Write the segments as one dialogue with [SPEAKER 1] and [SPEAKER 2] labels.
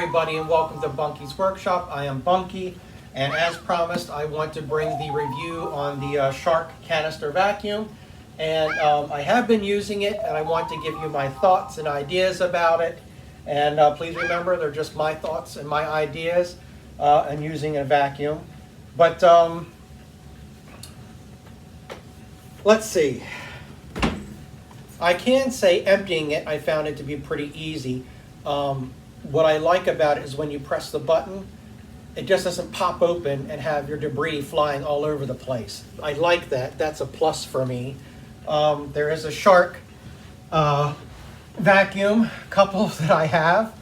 [SPEAKER 1] everybody, and welcome to Bunky's Workshop. I am Bunky, and as promised, I want to bring the review on the Shark canister vacuum. And I have been using it, and I want to give you my thoughts and ideas about it. And please remember, they're just my thoughts and my ideas and using a vacuum. But let's see. I can say emptying it, I found it to be pretty easy. What I like about it is when you press the button, it just doesn't pop open and have your debris flying all over the place. I like that. That's a plus for me. There is a Shark vacuum couple that I have.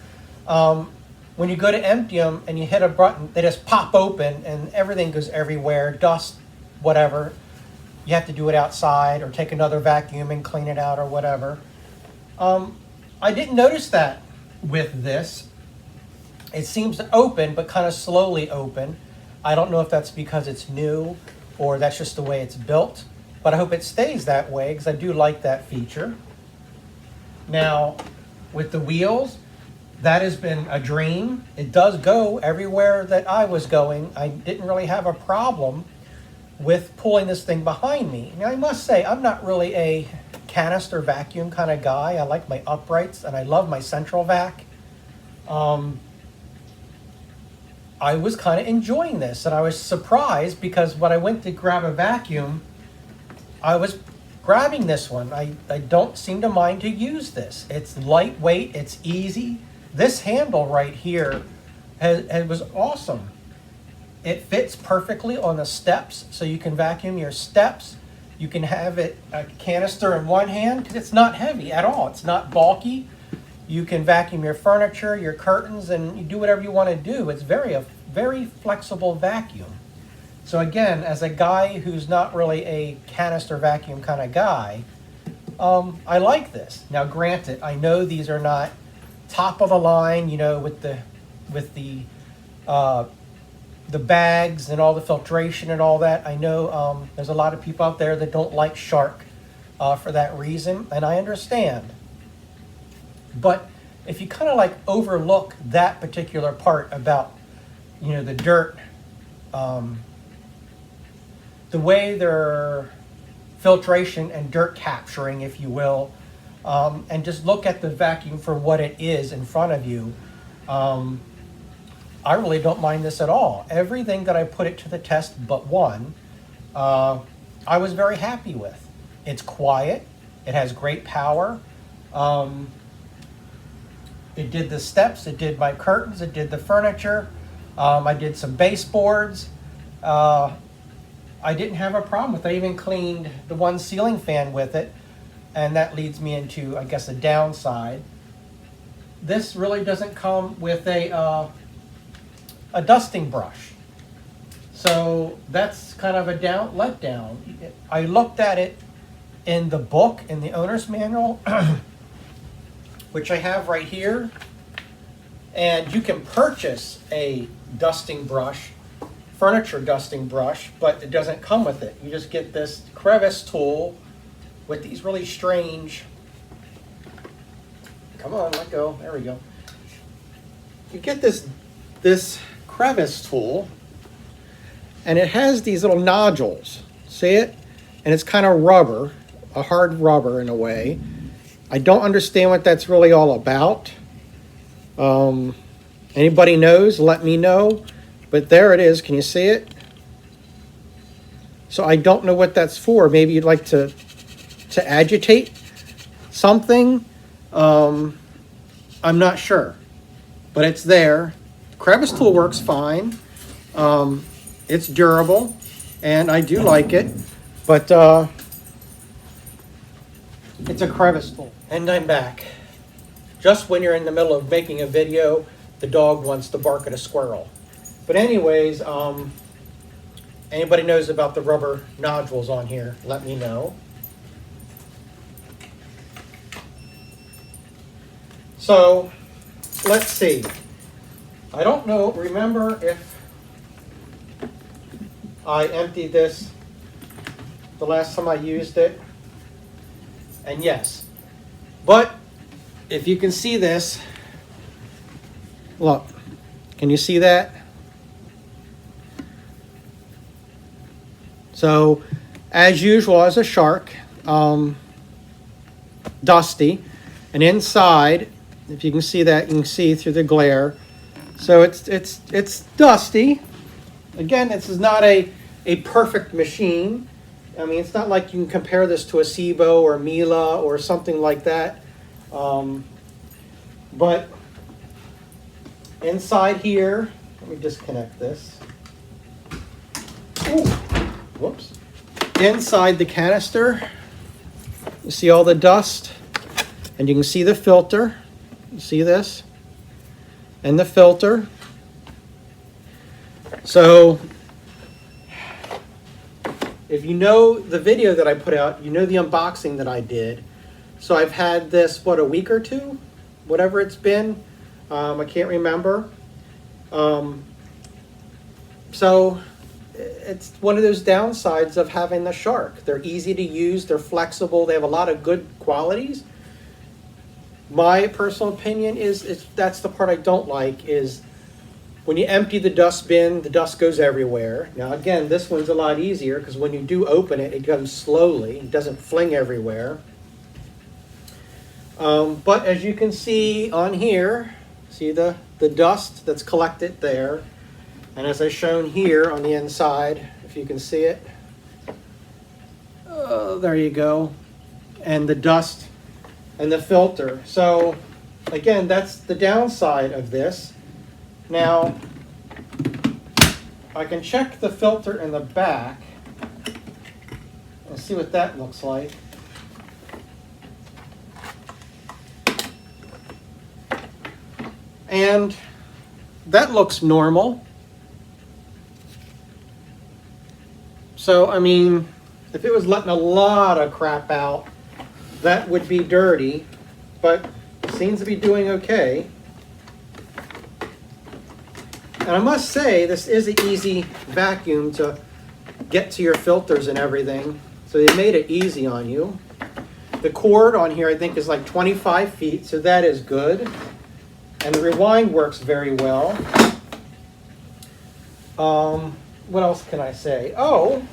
[SPEAKER 1] When you go to empty them and you hit a button, they just pop open and everything goes everywhere, dust, whatever. You have to do it outside or take another vacuum and clean it out or whatever. I didn't notice that with this. It seems to open, but kind of slowly open. I don't know if that's because it's new or that's just the way it's built, but I hope it stays that way because I do like that feature. Now, with the wheels, that has been a dream. It does go everywhere that I was going. I didn't really have a problem with pulling this thing behind me. Now, I must say, I'm not really a canister vacuum kind of guy. I like my uprights and I love my central vac. I was kind of enjoying this and I was surprised because when I went to grab a vacuum, I was grabbing this one. I don't seem to mind to use this. It's lightweight, it's easy. This handle right here was awesome. It fits perfectly on the steps, so you can vacuum your steps. You can have it a canister in one hand because it's not heavy at all. It's not bulky. You can vacuum your furniture, your curtains, and you do whatever you want to do. It's a very flexible vacuum. So again, as a guy who's not really a canister vacuum kind of guy, I like this. Now granted, I know these are not top of the line, you know, with the bags and all the filtration and all that. I know there's a lot of people out there that don't like Shark for that reason, and I understand. But if you kind of like overlook that particular part about, you know, the dirt, the way their filtration and dirt capturing, if you will, and just look at the vacuum for what it is in front of you, I really don't mind this at all. Everything that I put it to the test but one, I was very happy with. It's quiet. It has great power. It did the steps. It did my curtains. It did the furniture. I did some baseboards. I didn't have a problem with it. I even cleaned the one ceiling fan with it. And that leads me into, I guess, a downside. This really doesn't come with a dusting brush. So that's kind of a letdown. I looked at it in the book, in the owner's manual, which I have right here. And you can purchase a dusting brush, furniture dusting brush, but it doesn't come with it. You just get this crevice tool with these really strange, come on, let go, there we go. You get this crevice tool, and it has these little nodules, see it? And it's kind of rubber, a hard rubber in a way. I don't understand what that's really all about. Anybody knows, let me know. But there it is, can you see it? So I don't know what that's for. Maybe you'd like to agitate something. I'm not sure, but it's there. Crevice tool works fine. It's durable, and I do like it, but it's a crevice tool. And I'm back. Just when you're in the middle of making a video, the dog wants to bark at a squirrel. But anyways, anybody knows about the rubber nodules on here, let me know. So, let's see. I don't know, remember if I emptied this the last time I used it. And yes, but if you can see this, look, Can you see that? So, as usual, as a shark, dusty, and inside, if you can see that, you can see through the glare. So it's dusty. Again, this is not a perfect machine. I mean, it's not like you can compare this to a Sibo or Mila or something like that. But inside here, let me disconnect this. Ooh, whoops. Inside the canister, you see all the dust, and you can see the filter. You see this? And the filter. So, if you know the video that I put out, you know the unboxing that I did. So I've had this, what, a week or two? Whatever it's been. I can't remember. So it's one of those downsides of having the Shark. They're easy to use, they're flexible, they have a lot of good qualities. My personal opinion is that's the part I don't like, is when you empty the dust bin, the dust goes everywhere. Now again, this one's a lot easier because when you do open it, it comes slowly. It doesn't fling everywhere. But as you can see on here, see the dust that's collected there. And as I've shown here on the inside, if you can see it. There you go. And the dust and the filter. So again, that's the downside of this. Now, I can check the filter in the back and see what that looks like. And that looks normal. So, I mean, if it was letting a lot of crap out, that would be dirty, but it seems to be doing okay. And I must say, this is an easy vacuum to get to your filters and everything. So they made it easy on you. The cord on here, I think, is like 25 feet, so that is good. And the rewind works very well. What else can I say? Oh,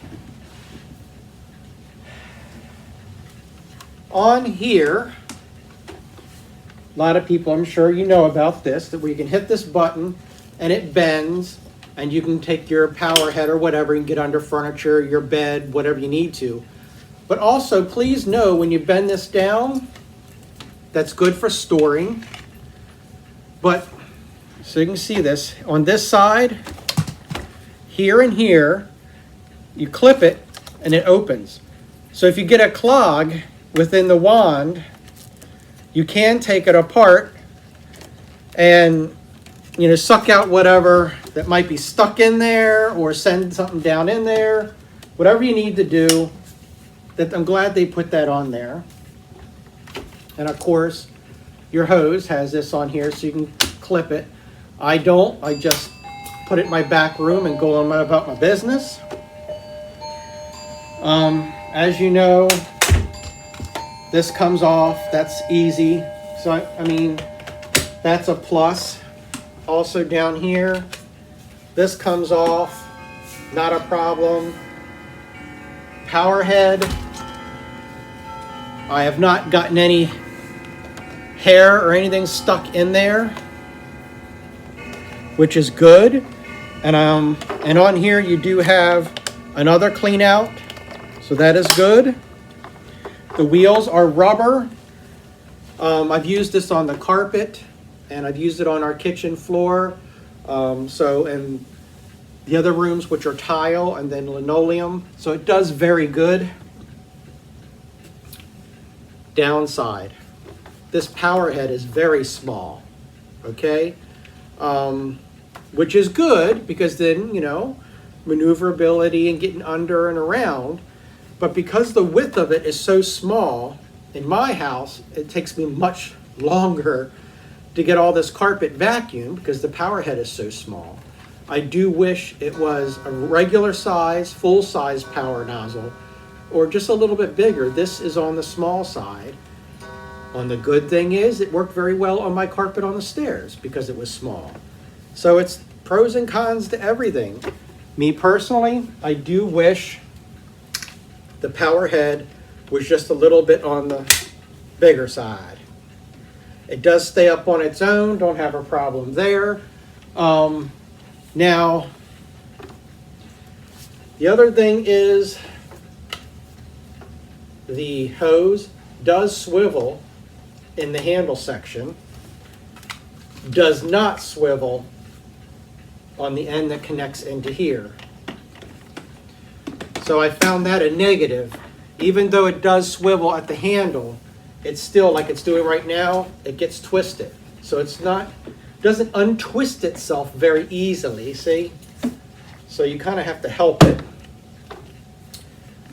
[SPEAKER 1] on here, a lot of people, I'm sure you know about this, that where you can hit this button and it bends, and you can take your power head or whatever and get under furniture, your bed, whatever you need to. But also, please know when you bend this down, that's good for storing. But, so you can see this, on this side, here and here, you clip it and it opens. So if you get a clog within the wand, you can take it apart and suck out whatever that might be stuck in there, or send something down in there, whatever you need to do. That I'm glad they put that on there. And of course, your hose has this on here so you can clip it. I don't. I just put it in my back room and go on about my business. As you know, this comes off. That's easy. So I mean, that's a plus. Also down here, this comes off, not a problem. Power head, I have not gotten any hair or anything stuck in there, which is good. And on here you do have another clean out, so that is good. The wheels are rubber. I've used this on the carpet, and I've used it on our kitchen floor. And the other rooms, which are tile and then linoleum. So it does very good. Downside, this power head is very small, okay? Which is good because then, maneuverability and getting under and around. But because the width of it is so small, in my house, it takes me much longer to get all this carpet vacuumed because the power head is so small. I do wish it was a regular size, full size power nozzle, or just a little bit bigger. This is on the small side. On the good thing is, it worked very well on my carpet on the stairs because it was small. So it's pros and cons to everything. Me personally, I do wish the power head was just a little bit on the bigger side. It does stay up on its own, don't have a problem there. Now, the other thing is the hose does swivel in the handle section, does not swivel on the end that connects into here. So I found that a negative. Even though it does swivel at the handle, it's still, like it's doing right now, it gets twisted. So it's not, doesn't untwist itself very easily, see? So you kind of have to help it.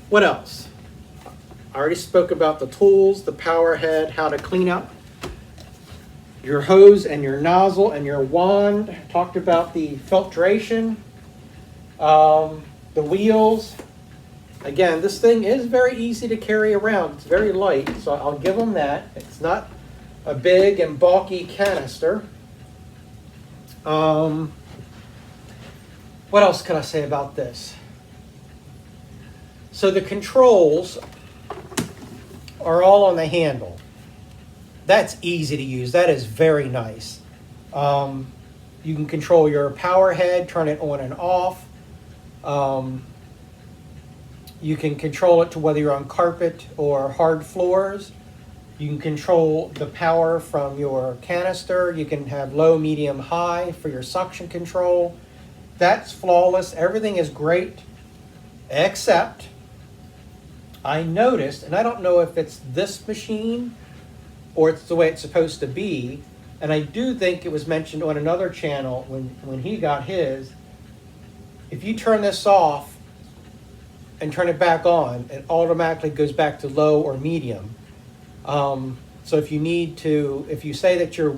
[SPEAKER 1] What else? I already spoke about the tools, the power head, how to clean up your hose and your nozzle and your wand. Talked about the filtration, the wheels. Again, this thing is very easy to carry around. It's very light, so I'll give them that. It's not a big and bulky canister. What else can I say about this? So the controls are all on the handle. That's easy to use. That is very nice. You can control your power head, turn it on and off. You can control it to whether you're on carpet or hard floors. You can control the power from your canister. You can have low, medium, high for your suction control. That's flawless. Everything is great, except I noticed, and I don't know if it's this machine or it's the way it's supposed to be, and I do think it was mentioned on another channel when he got his, if you turn this off and turn it back on, it automatically goes back to low or medium. So if you need to, if you say that you're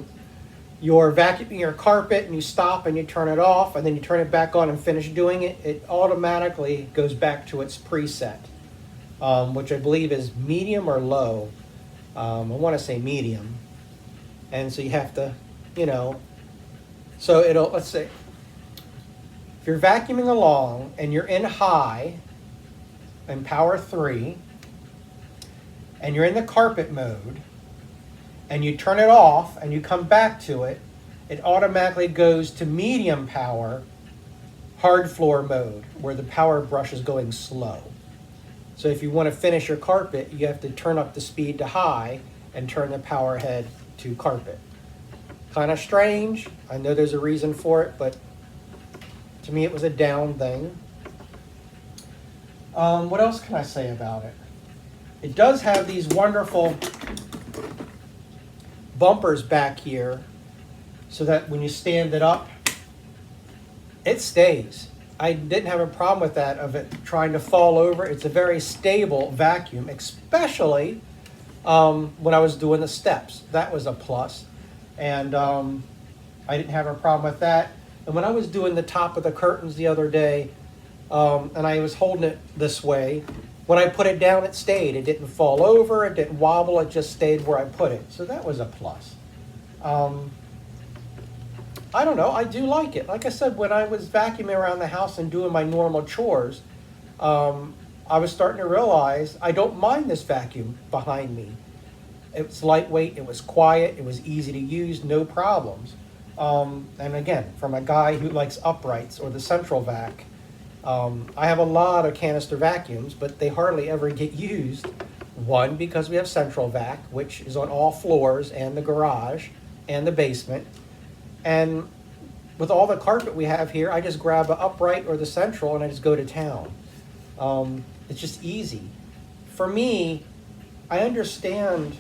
[SPEAKER 1] vacuuming your carpet and you stop and you turn it off and then you turn it back on and finish doing it, it automatically goes back to its preset, which I believe is medium or low. I want to say medium. And so you have to, so it'll, let's say, if you're vacuuming along and you're in high and power 3, and you're in the carpet mode, and you turn it off and you come back to it, it automatically goes to medium power, hard floor mode, where the power brush is going slow. So if you want to finish your carpet, you have to turn up the speed to high and turn the power head to carpet. Kind of strange. I know there's a reason for it, but to me it was a down thing. What else can I say about it? It does have these wonderful bumpers back here so that when you stand it up, it stays. I didn't have a problem with that, of it trying to fall over. It's a very stable vacuum, especially when I was doing the steps. That was a plus. And I didn't have a problem with that. And when I was doing the top of the curtains the other day, and I was holding it this way, when I put it down, it stayed. It didn't fall over, it didn't wobble, it just stayed where I put it. So that was a plus. I don't know, I do like it. Like I said, when I was vacuuming around the house and doing my normal chores, I was starting to realize I don't mind this vacuum behind me. It was lightweight, it was quiet, it was easy to use, no problems. And again, from a guy who likes uprights or the central vac, I have a lot of canister vacuums, but they hardly ever get used. One, because we have central vac, which is on all floors and the garage and the basement. And with all the carpet we have here, I just grab an upright or the central and I just go to town. It's just easy. For me, I understand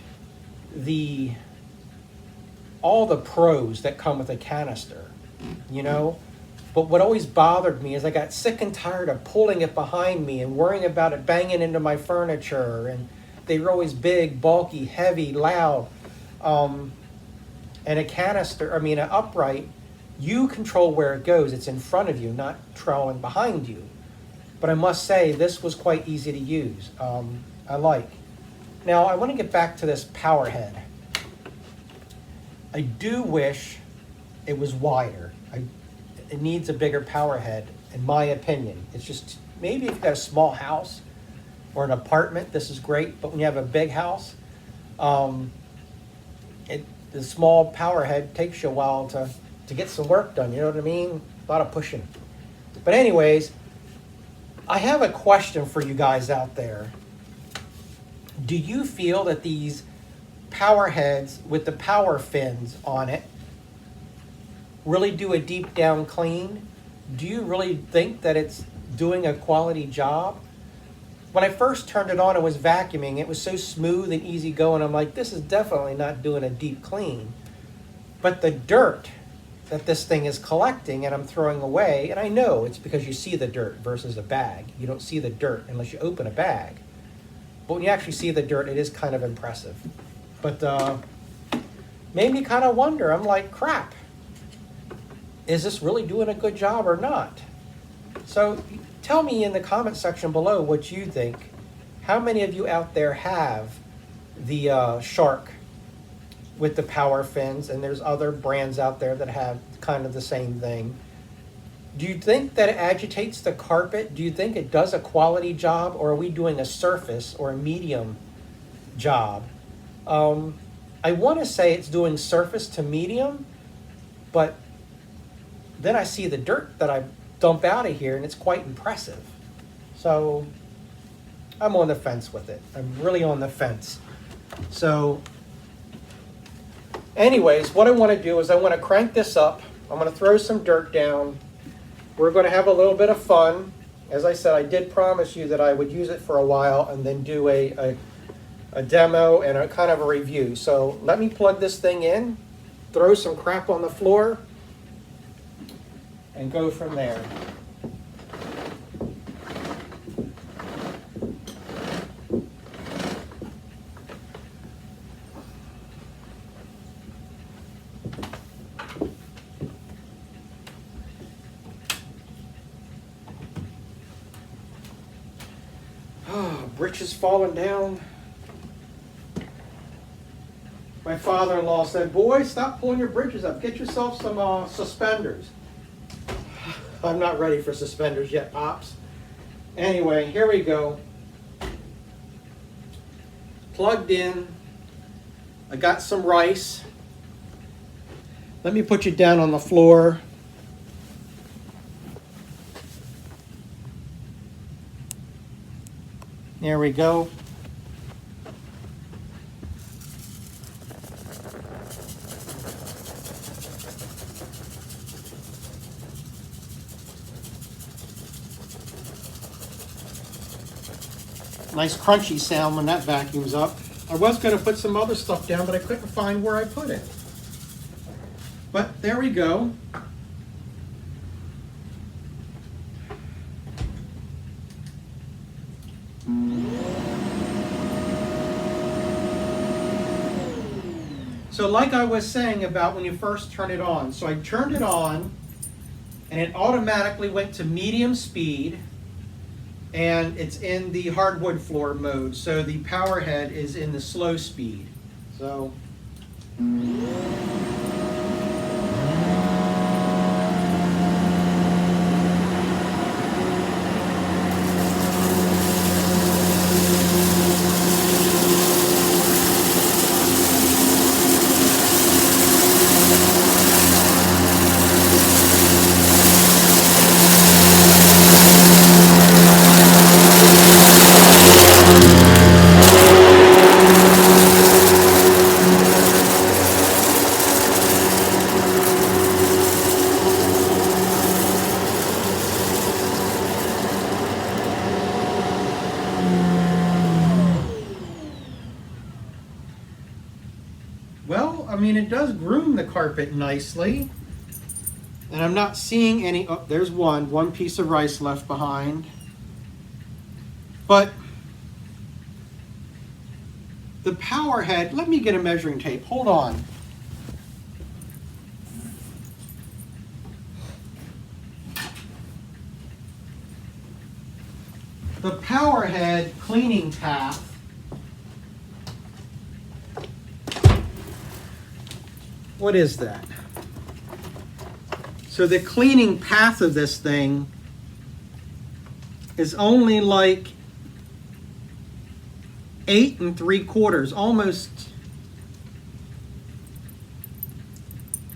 [SPEAKER 1] all the pros that come with a canister, But what always bothered me is I got sick and tired of pulling it behind me and worrying about it banging into my furniture. And they were always big, bulky, heavy, loud. And a canister, an upright, you control where it goes. It's in front of you, not trailing behind you. But I must say, this was quite easy to use. I like. Now, I want to get back to this power head. I do wish it was wider. I it needs a bigger power head, in my opinion. It's just, maybe if you've got a small house or an apartment, this is great, but when you have a big house, the small power head takes you a while to get some work done, you know what I mean? A lot of pushing. But anyways, I have a question for you guys out there. Do you feel that these power heads with the power fins on it really do a deep down clean? Do you really think that it's doing a quality job? When I first turned it on and was vacuuming, it was so smooth and easy going. I'm like, this is definitely not doing a deep clean. But the dirt that this thing is collecting and I'm throwing away, and I know it's because you see the dirt versus a bag. You don't see the dirt unless you open a bag. But when you actually see the dirt, it is kind of impressive. But made me kind of wonder. I'm like, crap, is this really doing a good job or not? So tell me in the comment section below what you think. How many of you out there have the Shark with the power fins? And there's other brands out there that have kind of the same thing. Do you think that it agitates the carpet? Do you think it does a quality job, or are we doing a surface or a medium job? I want to say it's doing surface to medium, but then I see the dirt that I dump out of here and it's quite impressive. So I'm on the fence with it. I'm really on the fence. So anyways, what I want to do is I want to crank this up. I'm going to throw some dirt down. We're going to have a little bit of fun. As I said, I did promise you that I would use it for a while and then do a demo and a kind of a review. So let me plug this thing in, throw some crap on the floor, and go from there. Britches falling down. My father-in-law said, boy, stop pulling your britches up. Get yourself some suspenders. I'm not ready for suspenders yet, Pops. Anyway, here we go. Plugged in. I got some rice. Let me put you down on the floor. There we go. Nice crunchy sound when that vacuums up. I was going to put some other stuff down, but I couldn't find where I put it. But there we go. So like I was saying about when you first turn it on. So I turned it on and it automatically went to medium speed, and it's in the hardwood floor mode. So the power head is in the slow speed. So I mean, it does groom the carpet nicely. And I'm not seeing any, oh, there's one piece of rice left behind. But the power head, let me get a measuring tape, hold on. The power head cleaning path what is that? So the cleaning path of this thing is only like 8 3/4, almost,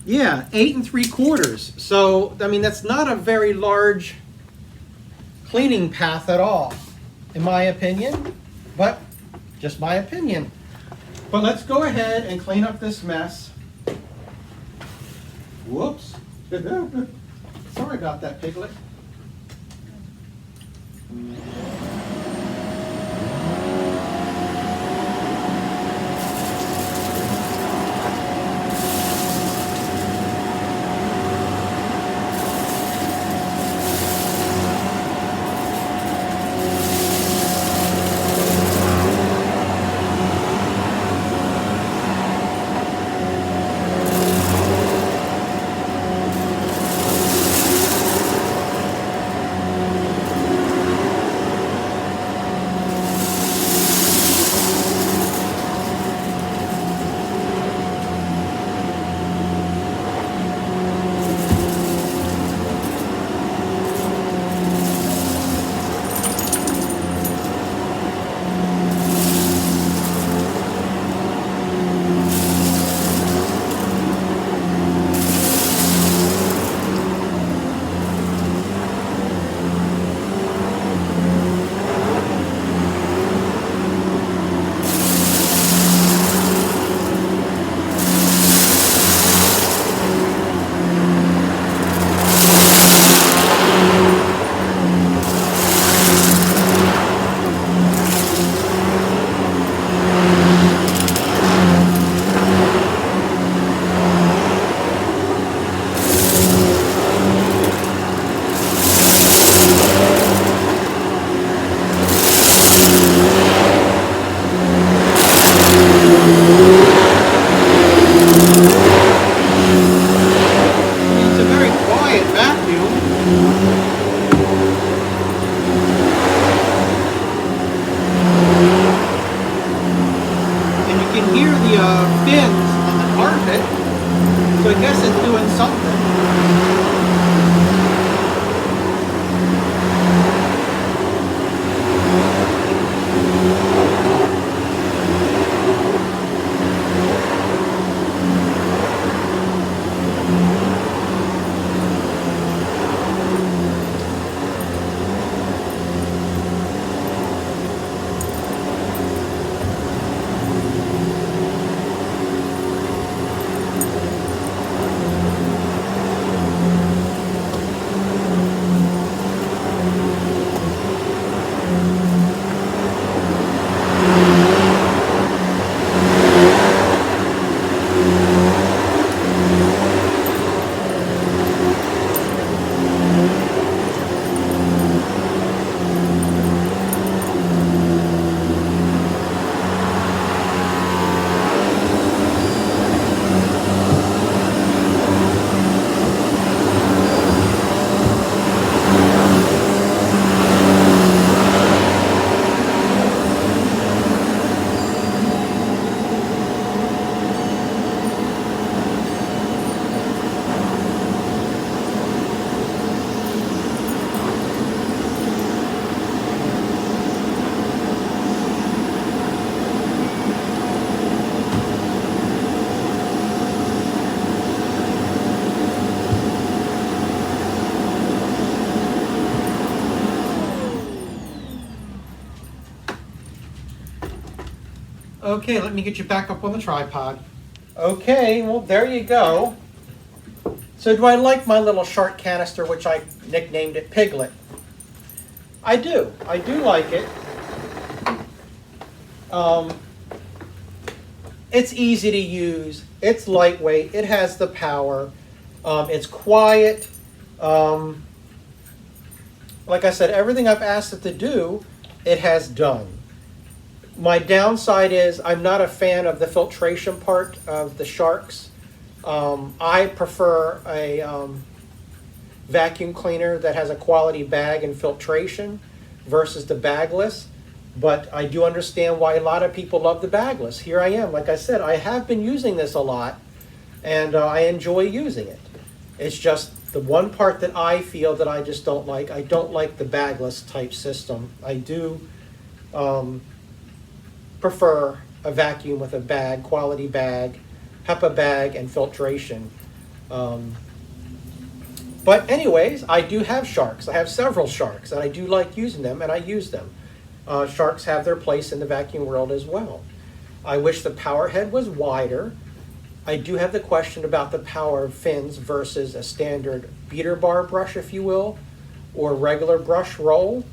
[SPEAKER 1] yeah, 8 3/4. So, I mean, that's not a very large cleaning path at all, in my opinion, but just my opinion. But let's go ahead and clean up this mess. Whoops. Sorry about that, Piglet. So I guess it's doing something. Okay, let me get you back up on the tripod. Okay, well, there you go. So do I like my little shark canister, which I nicknamed it Piglet? I do. I do like it. It's easy to use. It's lightweight. It has the power. It's quiet. Like I said, everything I've asked it to do, it has done. My downside is I'm not a fan of the filtration part of the sharks. I prefer a vacuum cleaner that has a quality bag and filtration versus the bagless. But I do understand why a lot of people love the bagless. Here I am. Like I said, I have been using this a lot, and I enjoy using it. It's just The one part that I feel that I just don't like, I don't like the bagless type system. I do prefer a vacuum with a bag, quality bag, HEPA bag, and filtration. But anyways, I do have sharks. I have several sharks, and I do like using them, and I use them. Sharks have their place in the vacuum world as well. I wish the power head was wider. I do have the question about the power fins versus a standard beater bar brush, if you will, or regular brush roll.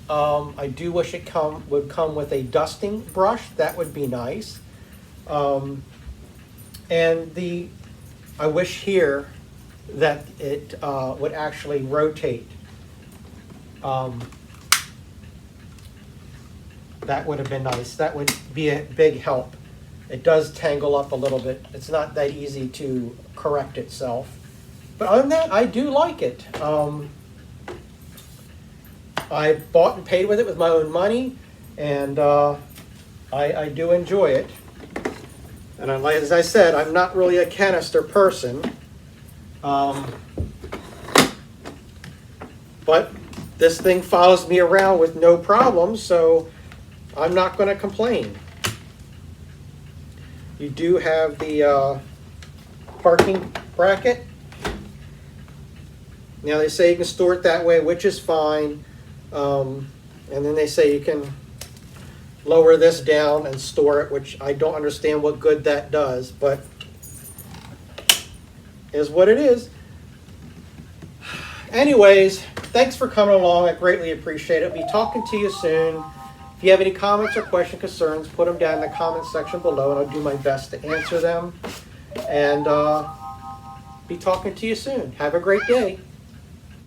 [SPEAKER 1] I do wish it would come with a dusting brush. That would be nice. And I wish here that it would actually rotate. That would have been nice. That would be a big help. It does tangle up a little bit. It's not that easy to correct itself. But other than that, I do like it. I bought and paid with it with my own money, and I do enjoy it. And as I said, I'm not really a canister person. But this thing follows me around with no problems, so I'm not going to complain. You do have the parking bracket. Now they say you can store it that way, which is fine. And then they say you can lower this down and store it, which I don't understand what good that does, but is what it is. Anyways, thanks for coming along. I greatly appreciate it. I'll be talking to you soon. If you have any comments or questions, concerns, put them down in the comment section below, and I'll do my best to answer them. And be talking to you soon. Have a great day.